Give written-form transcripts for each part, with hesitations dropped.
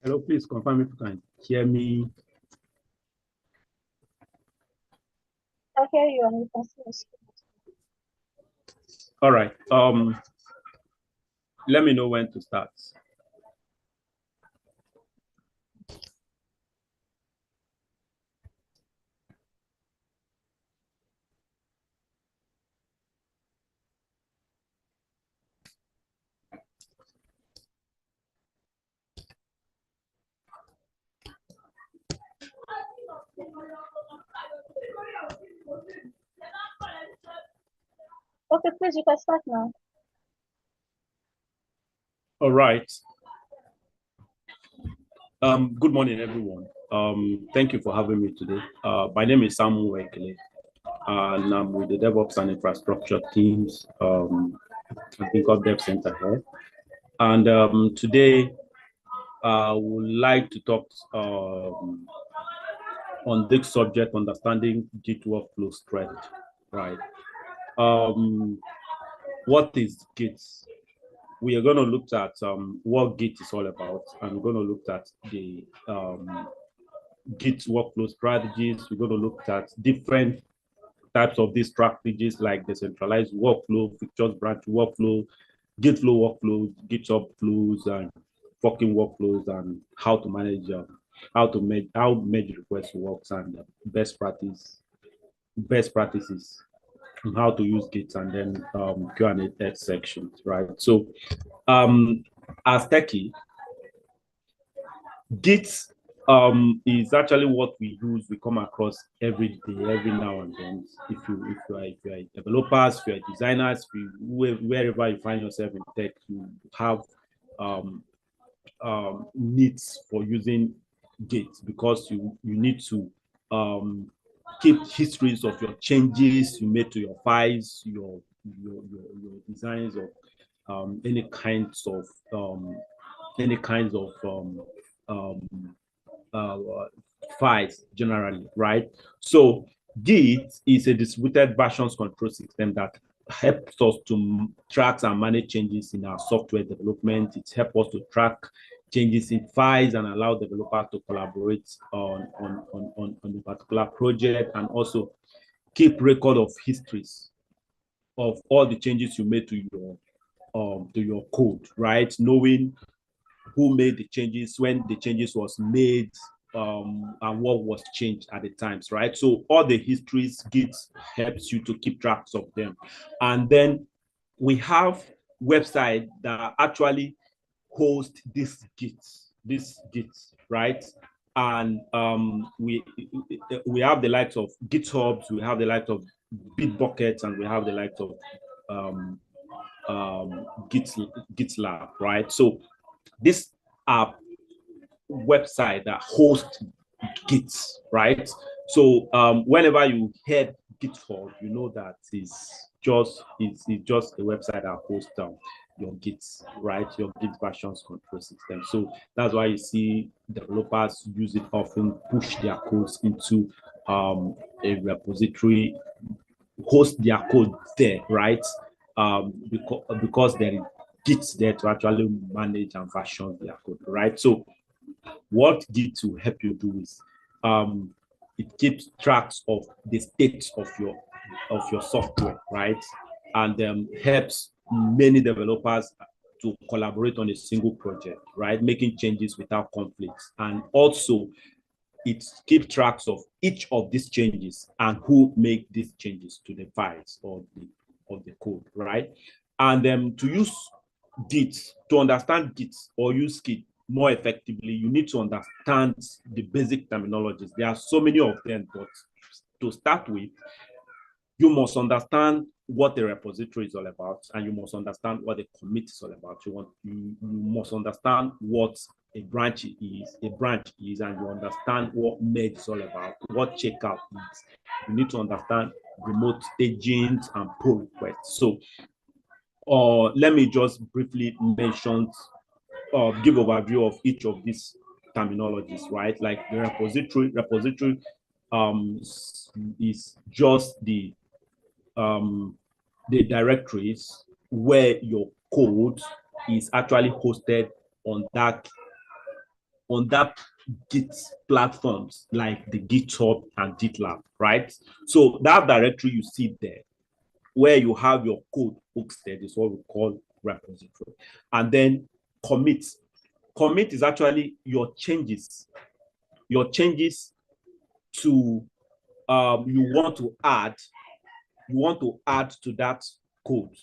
Hello, please confirm if you can hear me. I hear you and you can see us. All right. Let me know when to start. Okay, please, you can start now. All right. Good morning, everyone. Thank you for having me today. My name is Samuel Ekele, and I'm with the DevOps and Infrastructure teams. I think of Dev Center here. And today, I would like to talk on this subject, understanding Git Workflow Strategy, right? What is Git? We are going to look at what Git is all about, and we're going to look at the Git workflow strategies. We're going to look at different types of these strategies, like decentralized workflow, features branch workflow, Git flow workflows, GitHub flows, and forking workflows, and how to manage how merge request works, and best practices on how to use Git, and then Q&A text sections, right? So as techie, Git is actually what we use, we come across every day, every now and then. If you are developers, if you are designers, wherever you find yourself in tech, you have needs for using Git, because you need to keep histories of your changes you made to your files, your designs, of any kinds of files generally, right? So Git is a distributed versions control system that helps us to track and manage changes in our software development. It helps us to track changes in files and allow developers to collaborate on a particular project, and also keep record of histories of all the changes you made to your code, right? Knowing who made the changes, when the changes was made, and what was changed at the times, right? So all the histories, Git helps you to keep tracks of them. And then we have website that actually host this Git, right? And we have the likes of GitHubs, we have the likes of Bitbuckets, and we have the likes of GitLab, right? So this are website that host Git, right? So whenever you hear GitHub, you know that is just a website that hosts your Git, right? Your Git versions control system. So that's why you see developers use it often, push their codes into a repository, host their code there, right? Because there is Git there to actually manage and version their code, right? So what Git will help you do is it keeps tracks of the state of your software, right? And helps many developers to collaborate on a single project, right? Making changes without conflicts. And also it keeps tracks of each of these changes and who make these changes to the files or the code, right? And to use Git, to understand Git or use Git more effectively, you need to understand the basic terminologies. There are so many of them, but to start with, you must understand what the repository is all about, and you must understand what the commit is all about. You must understand what a branch is, and you understand what merge is all about, what checkout is. You need to understand remote agents and pull requests. So, let me just briefly mention, give overview of each of these terminologies, right? Like the repository is just the directories where your code is actually hosted on that Git platforms like the GitHub and GitLab, right? So that directory you see there where you have your code hosted is what we call repository. And then commit is actually your changes to you want to add to that code.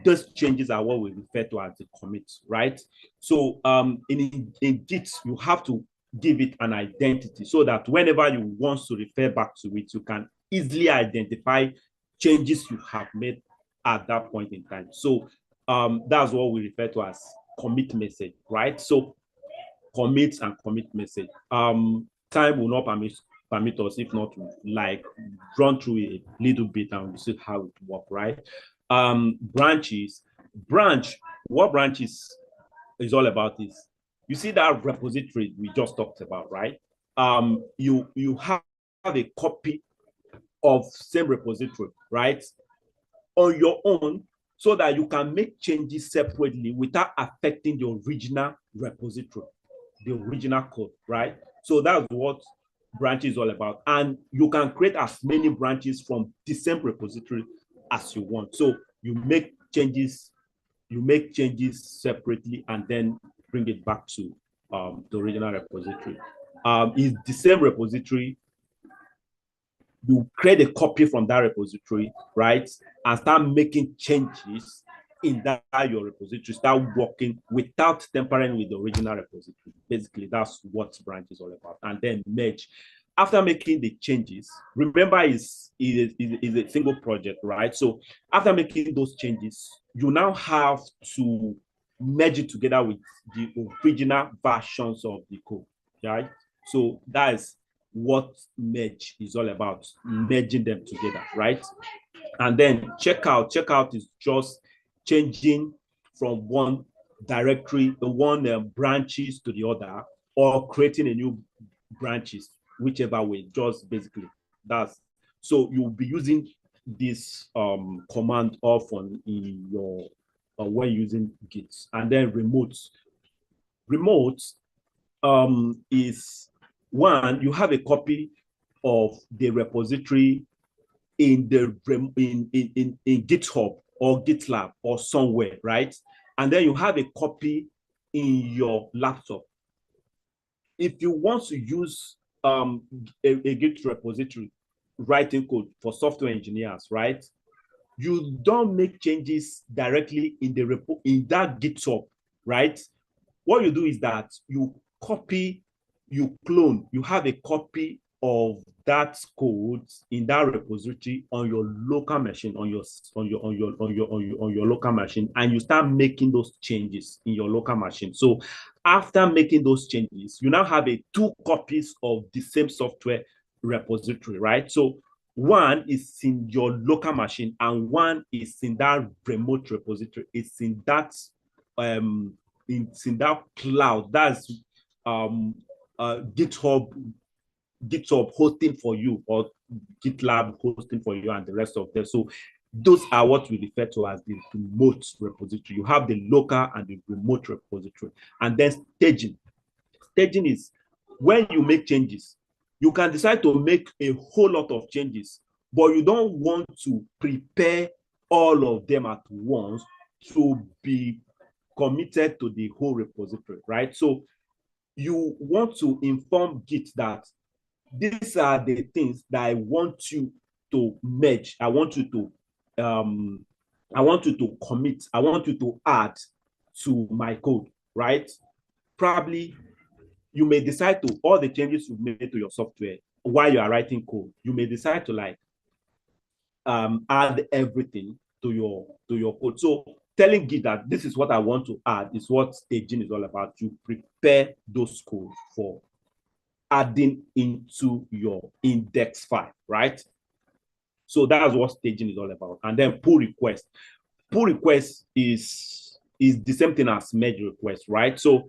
Those changes are what we refer to as the commit, right? So in Git, you have to give it an identity so that whenever you want to refer back to it, you can easily identify changes you have made at that point in time. So that's what we refer to as commit message, right? So commit and commit message. Time will not permit us if not to like run through a little bit and we'll see how it works, right? Branches. What branches is all about is, you see that repository we just talked about, right? You have a copy of same repository, right, on your own, so that you can make changes separately without affecting the original repository, the original code, right? So that's what branch is all about. And you can create as many branches from the same repository as you want. So you make changes separately and then bring it back to the original repository. It's the same repository. You create a copy from that repository, right? And start making changes in that your repository, start working without tampering with the original repository. Basically, that's what branch is all about. And then merge. After making the changes, remember is a single project, right? So after making those changes, you now have to merge it together with the original versions of the code, right? So that is what merge is all about, merging them together, right? And then checkout is just changing from one directory, the one branches to the other, or creating a new branches, whichever way. Just basically that's, so you'll be using this command often in your when using Git. And then remote is one, you have a copy of the repository in the in GitHub or GitLab or somewhere, right? And then you have a copy in your laptop. If you want to use a Git repository writing code for software engineers, right? You don't make changes directly in the repo in that GitHub, right? What you do is that you copy, you clone, you have a copy of that code in that repository on your local machine, on your local machine, and you start making those changes in your local machine. So after making those changes, you now have two copies of the same software repository, right? So One is in your local machine, and one is in that remote repository. It's in that cloud. That's GitHub hosting for you, or GitLab hosting for you, and the rest of them. So those are what we refer to as the remote repository. You have the local and the remote repository. And then staging. Staging is when you make changes. You can decide to make a whole lot of changes, but you don't want to prepare all of them at once to be committed to the whole repository, right? So you want to inform Git that these are the things that I want you to merge. I want you to commit. I want you to add to my code, right? Probably you may decide to, all the changes you've made to your software while you are writing code, you may decide to like add everything to your code. So telling Git that this is what I want to add is what staging is all about. You prepare those codes for adding into your index file, right? So that's what staging is all about. And then pull request. Pull request is the same thing as merge request, right? So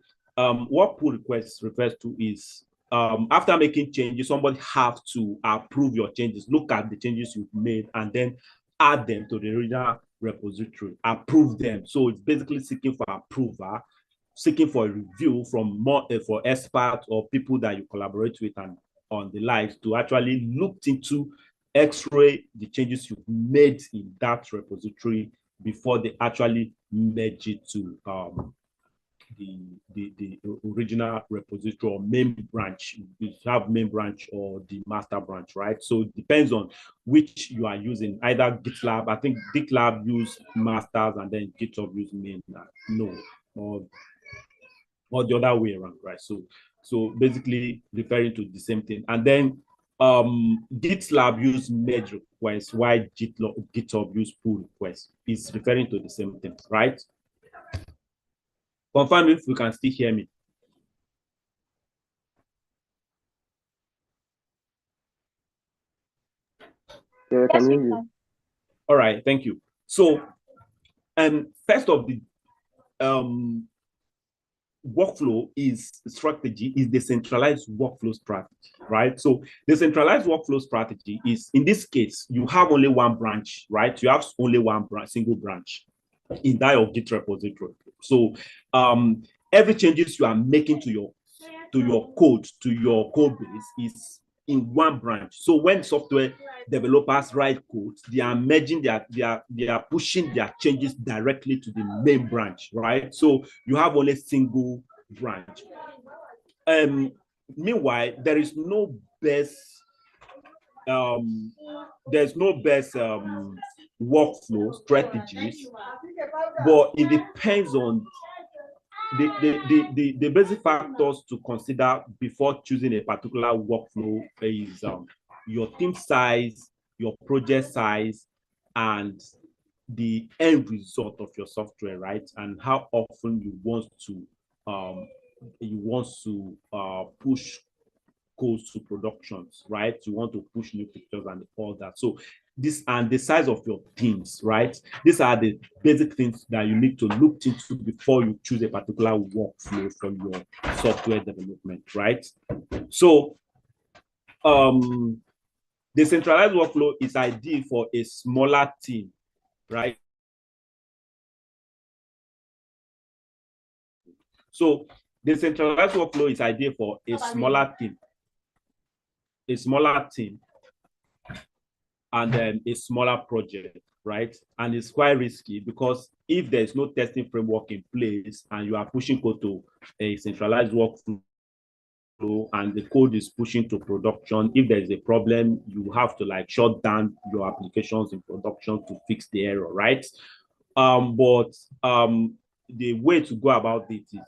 what pull request refers to is after making changes, somebody have to approve your changes, look at the changes you've made, and then add them to the original repository, approve them. So it's basically seeking for approval, seeking for a review from more for experts or people that you collaborate with and on the likes to actually look into x-ray the changes you've made in that repository before they actually merge it to the original repository or main branch. You have main branch or the master branch, right? So it depends on which you are using. Either GitLab, I think GitLab use masters and then GitHub use main. No, or the other way around, right? So basically referring to the same thing. And then GitLab use merge requests, while GitHub use pull requests. It's referring to the same thing, right? Confirm if you can still hear me. Yeah, I can hear you. All right, thank you. So, first of the workflow strategy is the centralized workflow strategy, right? So the centralized workflow strategy is, in this case, you have only one branch, right? You have only one single branch in that of Git repository. So every changes you are making to your code, to your code base is in one branch. So when software developers write code, they are merging they are pushing their changes directly to the main branch, right? So you have only single branch. Meanwhile, there is no best workflow strategies, but it depends on the basic factors to consider before choosing a particular workflow is your team size, your project size, and the end result of your software, right? And how often you want to push codes to productions, right? You want to push new pictures and all that. So this, and the size of your teams, right? These are the basic things that you need to look into before you choose a particular workflow for your software development, right? So the centralized workflow is ideal for a smaller team, right? So the centralized workflow is ideal for a smaller team, and then a smaller project, right? And it's quite risky because if there's no testing framework in place and you are pushing code to a centralized workflow and the code is pushing to production, if there's a problem, you have to like shut down your applications in production to fix the error, right? But the way to go about it is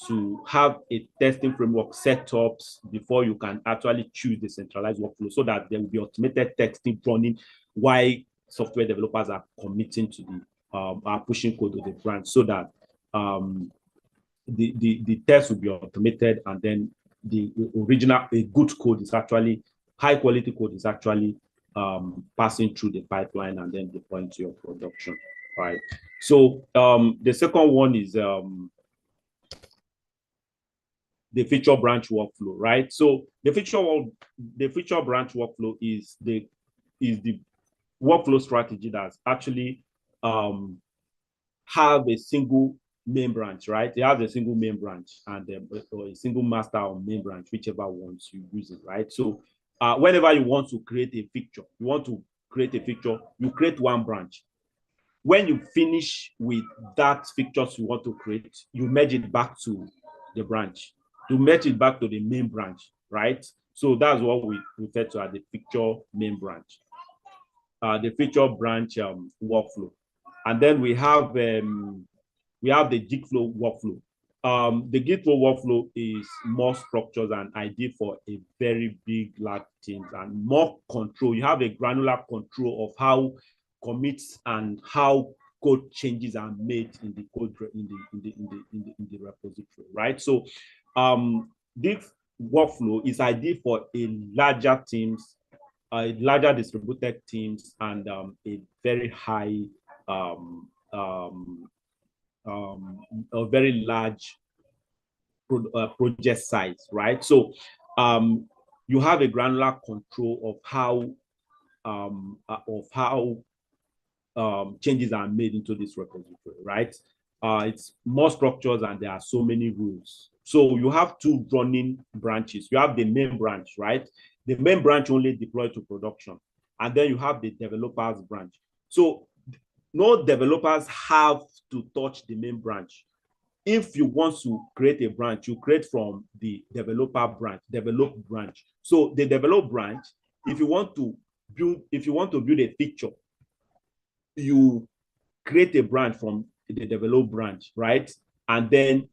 to have a testing framework set up before you can actually choose the centralized workflow, so that there will be automated testing running while software developers are committing to the are pushing code to the branch, so that the test will be automated, and then the original, a good code is actually, high quality code is actually passing through the pipeline and then deploying to your production, right? So the second one is the feature branch workflow, right? So the feature branch workflow is the workflow strategy that actually have a single main branch, right? It has a single main branch and or a single master or main branch, whichever ones you use it, right? So whenever you want to create a feature, you create one branch. When you finish with that features you want to create, you merge it back to the branch. You merge it back to the main branch, right? So that's what we refer to as the feature main branch, the feature branch workflow. And then we have the Git flow workflow. The Git flow workflow is more structured and ideal for a very big, large teams and more control. You have a granular control of how commits and how code changes are made in the code in the repository, right? So this workflow is ideal for a larger teams, larger distributed teams, and a very high a very large project size, right? So you have a granular control of how changes are made into this repository, right? It's more structures and there are so many rules. So you have two running branches. You have the main branch, right? The main branch only deployed to production. And then you have the developers branch. So no developers have to touch the main branch. If you want to create a branch, you create from the develop branch. So the develop branch, if you want to build a feature, you create a branch from the develop branch, right? And then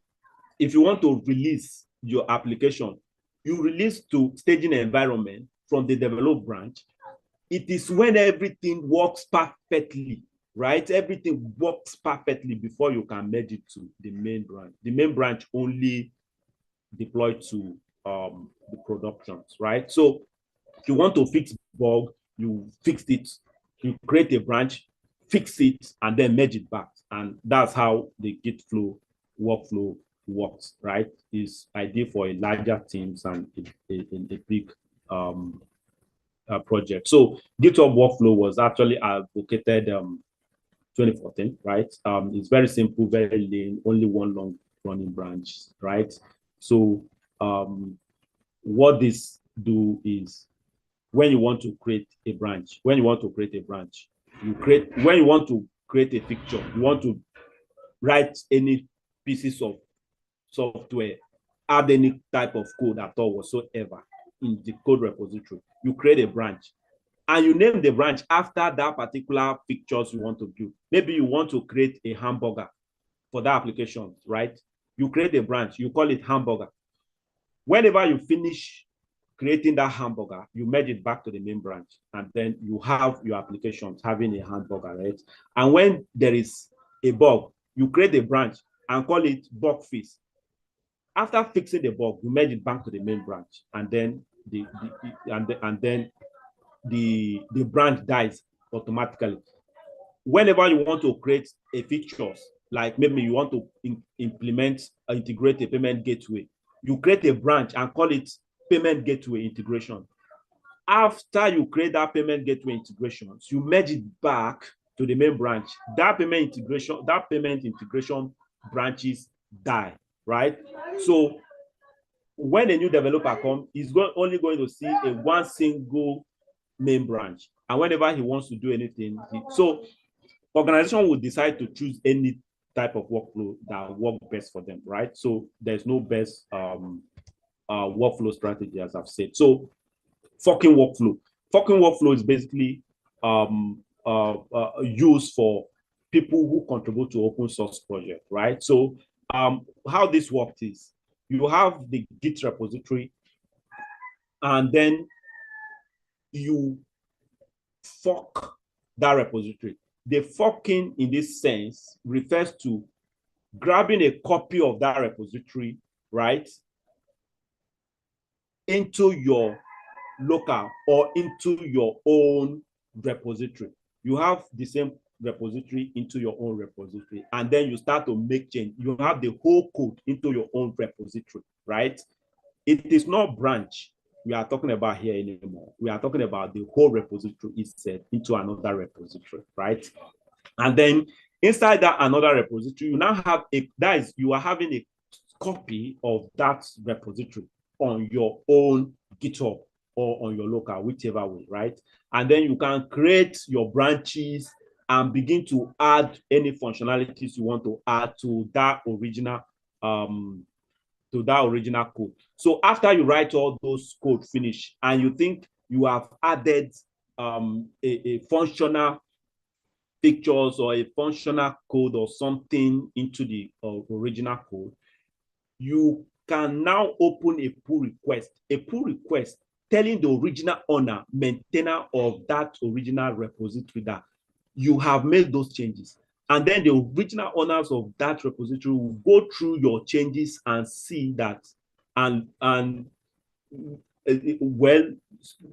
if you want to release your application, you release to staging environment from the develop branch. It is when everything works perfectly, right? Everything works perfectly before you can merge it to the main branch. The main branch only deployed to the productions, right? So if you want to fix bug, you fix it, you create a branch, fix it, and then merge it back. And that's how the Git flow workflow works, right? It's ideal for a larger teams and a big project. So GitHub workflow was actually advocated 2014, right? It's very simple, very lean, only one long running branch, right? So what this do is when you want to create a branch, when you want to create a feature, you want to write any pieces of software, add any type of code at all whatsoever in the code repository, you create a branch and you name the branch after that particular features you want to do. Maybe you want to create a hamburger for that application, right? You create a branch, you call it hamburger. Whenever you finish creating that hamburger, you merge it back to the main branch, and then you have your applications having a hamburger, right? And when there is a bug, you create a branch and call it bug fix. After fixing the bug, you merge it back to the main branch, and then the branch dies automatically. Whenever you want to create a features, like maybe you want to integrate a payment gateway, you create a branch and call it payment gateway integration. After you create that payment gateway integrations, you merge it back to the main branch. That payment integration branches die, right? So when a new developer comes, he's only going to see a one single main branch. And whenever he wants to do anything, so organization will decide to choose any type of workflow that work best for them, right? So there's no best workflow strategy, as I've said. So forking workflow is basically used for people who contribute to open source project, right? So how this works is you have the Git repository, and then you fork that repository. The forking in this sense refers to grabbing a copy of that repository, right, into your local or into your own repository. You have the same repository into your own repository, and then you start to make change. You have the whole code into your own repository, right? It is not branch we are talking about here anymore. We are talking about the whole repository is set into another repository, right? And then inside that another repository, you now have you are having a copy of that repository on your own GitHub or on your local, whichever way, right? And then you can create your branches and begin to add any functionalities you want to add to that original code. So after you write all those code finish and you think you have added a functional pictures or a functional code or something into the original code, you can now open a pull request telling the original owner, maintainer of that original repository that you have made those changes. And then the original owners of that repository will go through your changes and see that, and well,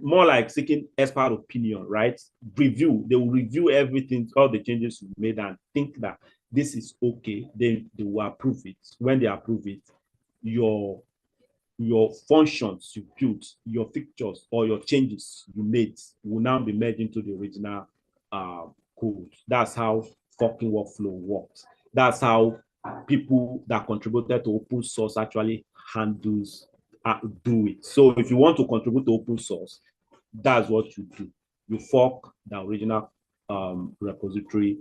more like seeking expert opinion, right? They will review everything, all the changes you made, and think that this is okay. Then they will approve it. When they approve it, your functions you built, your features or your changes you made will now be merged into the original code. That's how forking workflow works. That's how people that contributed to open source actually handles do it. So if you want to contribute to open source, that's what you do. You fork the original repository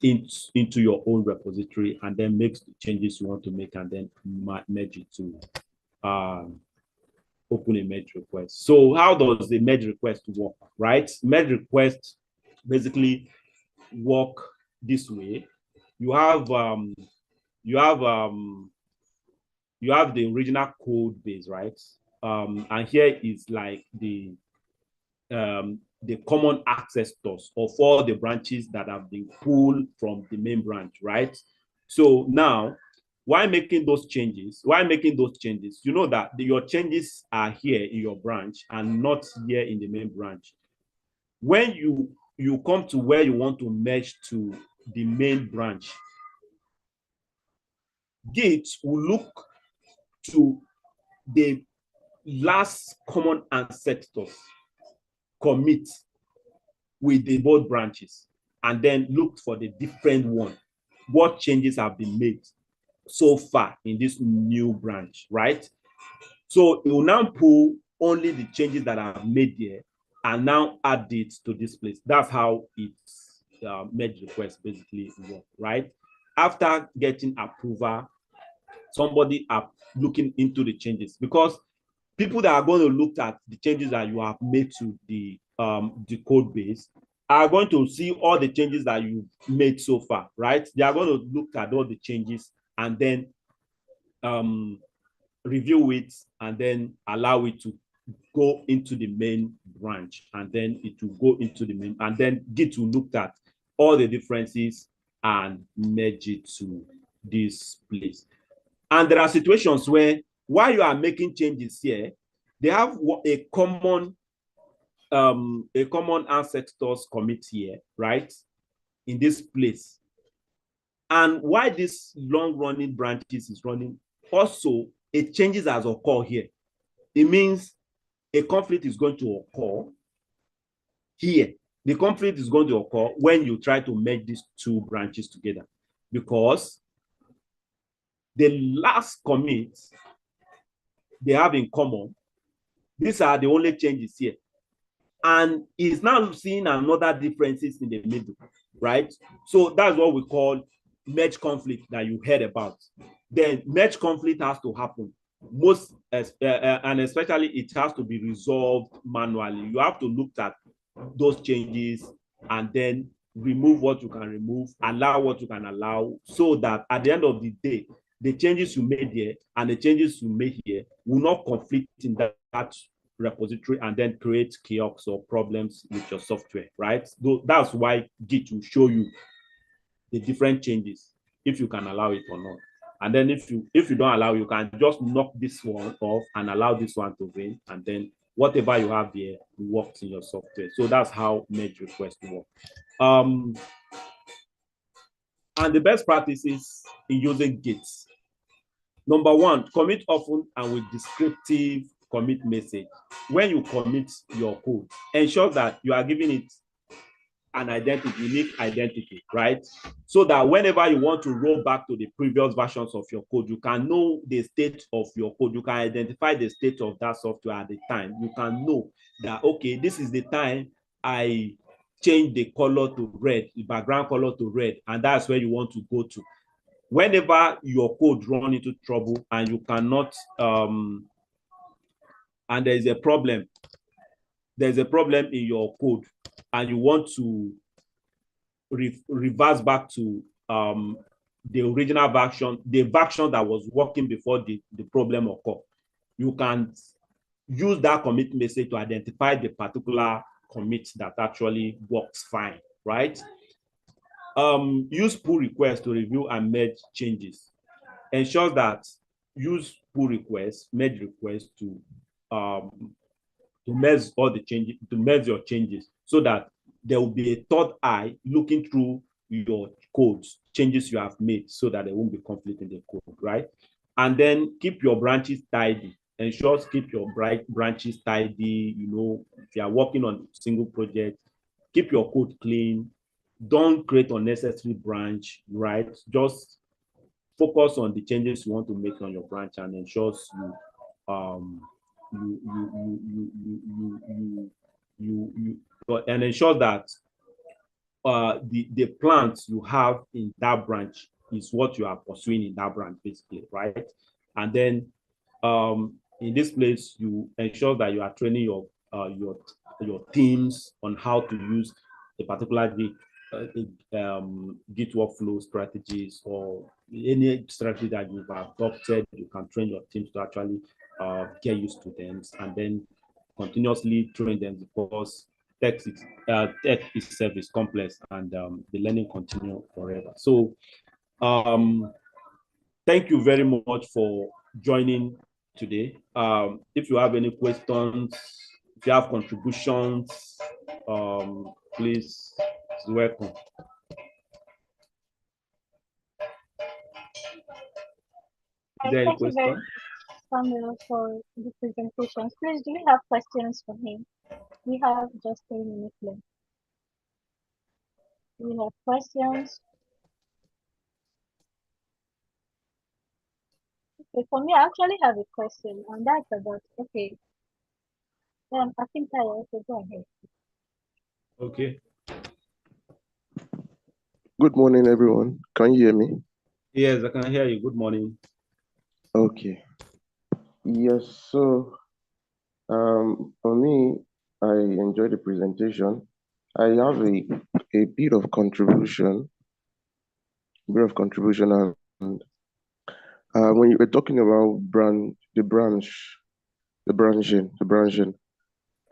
into your own repository, and then make the changes you want to make, and then merge it to open a merge request. So how does the merge request work, right? Merge request basically work this way. You have the original code base, right? And here is like the common ancestors of all the branches that have been pulled from the main branch, right? So now, why making those changes? You know that your changes are here in your branch and not here in the main branch. When you come to where you want to merge to the main branch, Git will look to the last common ancestors commit with the both branches, and then look for the different one. What changes have been made so far in this new branch, right? So it will now pull only the changes that are made there and now add it to this place. That's how its merge request basically work, right? After getting approval, somebody are looking into the changes, because people that are going to look at the changes that you have made to the code base are going to see all the changes that you've made so far, right? They are going to look at all the changes and then review it and then allow it to go into the main branch, and then it will go into the main, and then Git will look at all the differences and merge it to this place. And there are situations where, while you are making changes here, they have a common ancestors commit here, right, in this place. And while this long-running branches is running, also a changes has occurred here. It means a conflict is going to occur here. The conflict is going to occur when you try to merge these two branches together, because the last commit they have in common, these are the only changes here. And is now seeing another differences in the middle, right? So that's what we call merge conflict that you heard about. Then merge conflict has to happen. And especially it has to be resolved manually. You have to look at those changes and then remove what you can remove, allow what you can allow, so that at the end of the day, the changes you made here and the changes you made here will not conflict in that repository and then create chaos or problems with your software, right? So that's why Git will show you the different changes, if you can allow it or not. And then if you don't allow, you can just knock this one off and allow this one to run, and then whatever you have there works in your software. So that's how merge requests work. And the best practices in using Git. Number one, commit often and with descriptive commit message. When you commit your code, ensure that you are giving it an identity, unique identity, right? So that whenever you want to roll back to the previous versions of your code, you can know the state of your code. You can identify the state of that software at the time. You can know that, okay, this is the time I changed the color to red, the background color to red, and that's where you want to go to. Whenever your code run into trouble and you cannot, and there's a problem in your code, and you want to reverse back to the original version, the version that was working before the problem occurred, you can use that commit message to identify the particular commit that actually works fine, right? Use pull requests to review and merge changes. Ensure that use pull requests, merge requests to merge all the changes, to merge your changes, so that there will be a third eye looking through your codes, changes you have made, so that there won't be conflict in the code, right? And then keep your branches tidy. Ensure keep your branches tidy. You know, if you are working on a single project, keep your code clean. Don't create unnecessary branch, right? Just focus on the changes you want to make on your branch and ensure and ensure that the plans you have in that branch is what you are pursuing in that branch, basically, right? And then in this place, you ensure that you are training your teams on how to use a particular Git workflow strategies, or any strategy that you've adopted. You can train your teams to actually get used to them, and then continuously train them, because tech itself is complex, and the learning continues forever. So thank you very much for joining today. If you have any questions, if you have contributions, please, welcome. Is there any Thank you very question? much, Samuel, for the presentations. Please, do you have questions for me? We have just 3 minutes left. Do you have questions? Okay, for me, I actually have a question, and that's about, okay, I think I also go ahead. Okay. Good morning, everyone. Can you hear me? Yes, I can hear you. Good morning. Okay. Yes, so for me, I enjoyed the presentation. I have a bit of contribution, and when you were talking about the branching,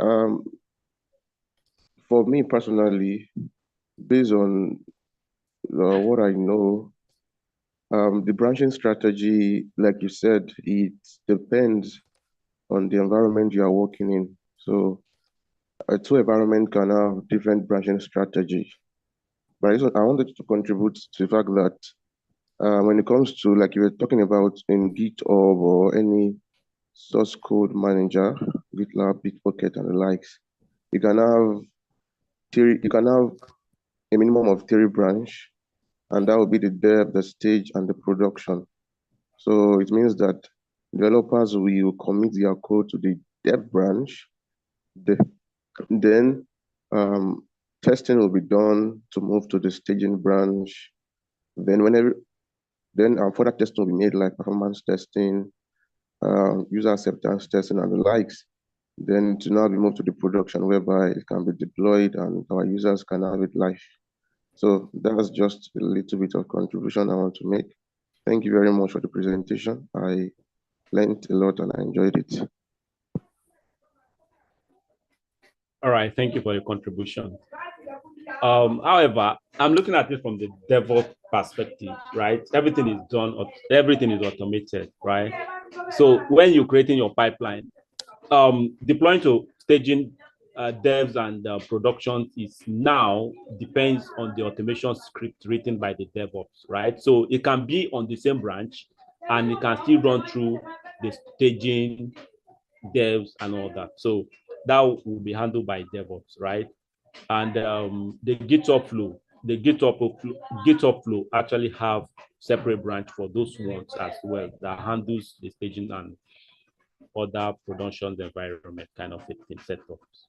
um, for me personally, based on what I know, the branching strategy, like you said, it depends on the environment you are working in. So two environment can have different branching strategy. But I wanted to contribute to the fact that when it comes to, like you were talking about in GitHub or any source code manager, GitLab, Bitbucket, and the likes, you can have a minimum of 3 branch, and that will be the dev, the stage, and the production. So it means that developers will commit their code to the dev branch. Then testing will be done to move to the staging branch. Then further testing will be made, like performance testing, user acceptance testing, and the likes. Then to now be moved to the production, whereby it can be deployed and our users can have it live. So that's just a little bit of contribution I want to make. Thank you very much for the presentation. I learned a lot and I enjoyed it. All right, thank you for your contribution. However, I'm looking at it from the DevOps perspective, right? Everything is automated, right? So when you're creating your pipeline, deploying to staging, devs and production is now depends on the automation script written by the DevOps, right? So it can be on the same branch and it can still run through the staging, devs and all that. So that will be handled by DevOps, right? And the GitHub flow actually have separate branch for those ones as well that handles the staging and other production environment kind of setups.